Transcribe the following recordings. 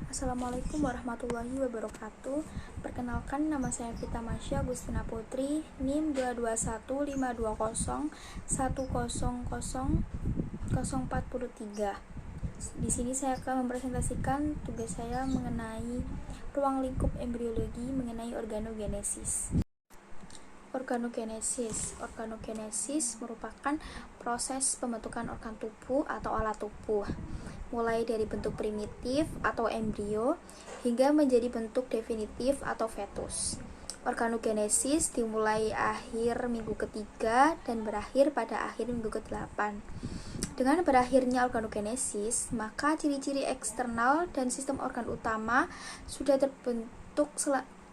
Assalamualaikum warahmatullahi wabarakatuh. Perkenalkan, nama saya Vita Masya Agustina Putri, NIM 2215220000443. Di sini saya akan mempresentasikan tugas saya mengenai ruang lingkup embriologi mengenai organogenesis. Organogenesis merupakan proses pembentukan organ tubuh atau alat tubuh, mulai dari bentuk primitif atau embrio hingga menjadi bentuk definitif atau fetus. Organogenesis dimulai akhir minggu ketiga dan berakhir pada akhir minggu ke-8. Dengan berakhirnya organogenesis, maka ciri-ciri eksternal dan sistem organ utama sudah terbentuk.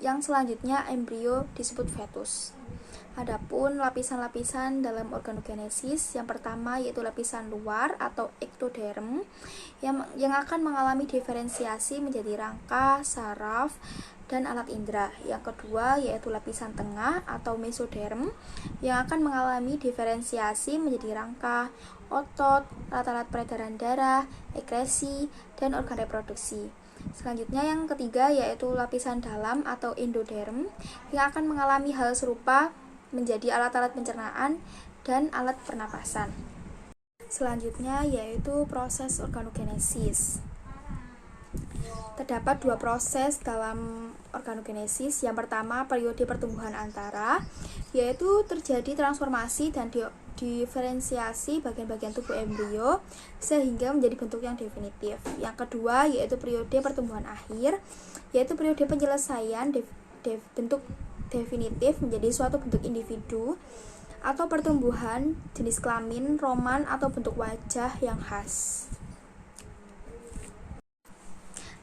Yang selanjutnya embrio disebut fetus. Adapun lapisan-lapisan dalam organogenesis, yang pertama yaitu lapisan luar atau ektoderm yang akan mengalami diferensiasi menjadi rangka, saraf, dan alat indera. Yang kedua yaitu lapisan tengah atau mesoderm yang akan mengalami diferensiasi menjadi rangka, otot, alat-alat peredaran darah, ekresi, dan organ reproduksi. Selanjutnya yang ketiga yaitu lapisan dalam atau endoderm yang akan mengalami hal serupa menjadi alat-alat pencernaan dan alat pernapasan. Selanjutnya yaitu proses organogenesis. Terdapat dua proses dalam organogenesis. Yang pertama, periode pertumbuhan antara, yaitu terjadi transformasi dan diferensiasi bagian-bagian tubuh embrio sehingga menjadi bentuk yang definitif. Yang kedua yaitu periode pertumbuhan akhir, yaitu periode penyelesaian bentuk definitif menjadi suatu bentuk individu atau pertumbuhan jenis kelamin, roman, atau bentuk wajah yang khas.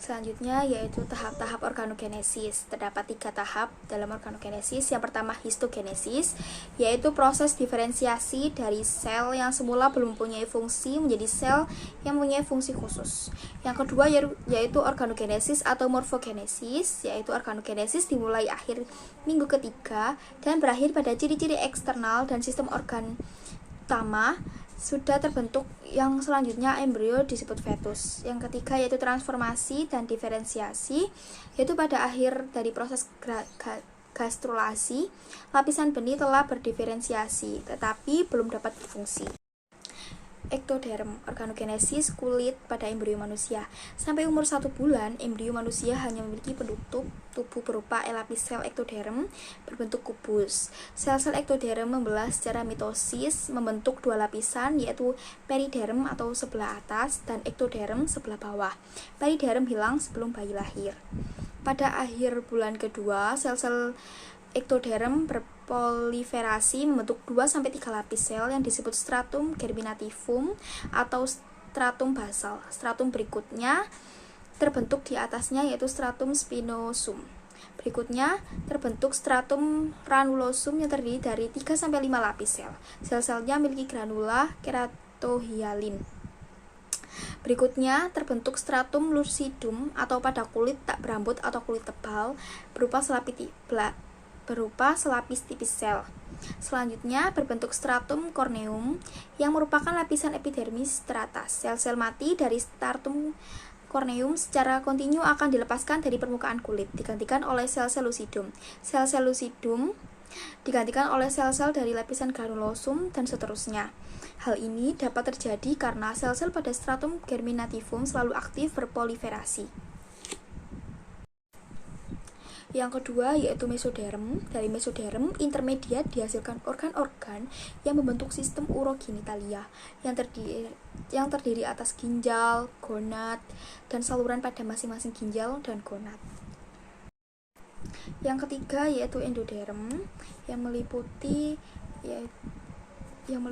Selanjutnya yaitu tahap-tahap organogenesis. Terdapat 3 tahap dalam organogenesis. Yang pertama histogenesis, yaitu proses diferensiasi dari sel yang semula belum mempunyai fungsi menjadi sel yang mempunyai fungsi khusus. Yang kedua yaitu organogenesis atau morfogenesis, yaitu organogenesis dimulai akhir minggu ketiga dan berakhir pada ciri-ciri eksternal dan sistem organ utama sudah terbentuk. Yang selanjutnya embrio disebut fetus. Yang ketiga yaitu transformasi dan diferensiasi, yaitu pada akhir dari proses gastrulasi, lapisan benih telah berdiferensiasi tetapi belum dapat berfungsi. Ektoderm, organogenesis kulit pada embrio manusia. Sampai umur 1 bulan, embrio manusia hanya memiliki penutup tubuh berupa elapis sel ektoderm berbentuk kubus. Sel-sel ektoderm membelah secara mitosis membentuk 2 lapisan, yaitu periderm atau sebelah atas dan ektoderm sebelah bawah. Periderm hilang sebelum bayi lahir. Pada akhir bulan kedua, sel-sel ektoderm berproliferasi membentuk 2-3 lapis sel yang disebut stratum germinativum atau stratum basal. Stratum berikutnya terbentuk di atasnya yaitu stratum spinosum. Berikutnya terbentuk stratum granulosum yang terdiri dari 3-5 lapis sel. Sel-selnya memiliki granula keratohyalin. Berikutnya terbentuk stratum lucidum atau pada kulit tak berambut atau kulit tebal berupa selapis tipis sel. Selanjutnya berbentuk stratum corneum yang merupakan lapisan epidermis teratas. Sel-sel mati dari stratum corneum secara kontinu akan dilepaskan dari permukaan kulit, digantikan oleh sel-sel lucidum. Sel-sel lucidum digantikan oleh sel-sel dari lapisan granulosum dan seterusnya. Hal ini dapat terjadi karena sel-sel pada stratum germinativum selalu aktif berproliferasi. Yang kedua yaitu mesoderm. Dari mesoderm intermediat dihasilkan organ-organ yang membentuk sistem urogenitalia yang terdiri atas ginjal, gonad, dan saluran pada masing-masing ginjal dan gonad. Yang ketiga yaitu endoderm yang meliputi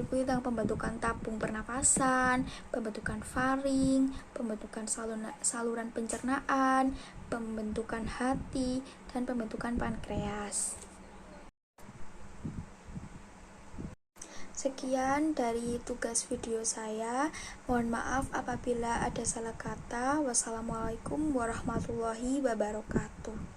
tentang pembentukan tabung pernapasan, pembentukan faring, pembentukan saluran pencernaan, pembentukan hati, dan pembentukan pankreas. Sekian dari tugas video saya. Mohon maaf apabila ada salah kata. Wassalamualaikum warahmatullahi wabarakatuh.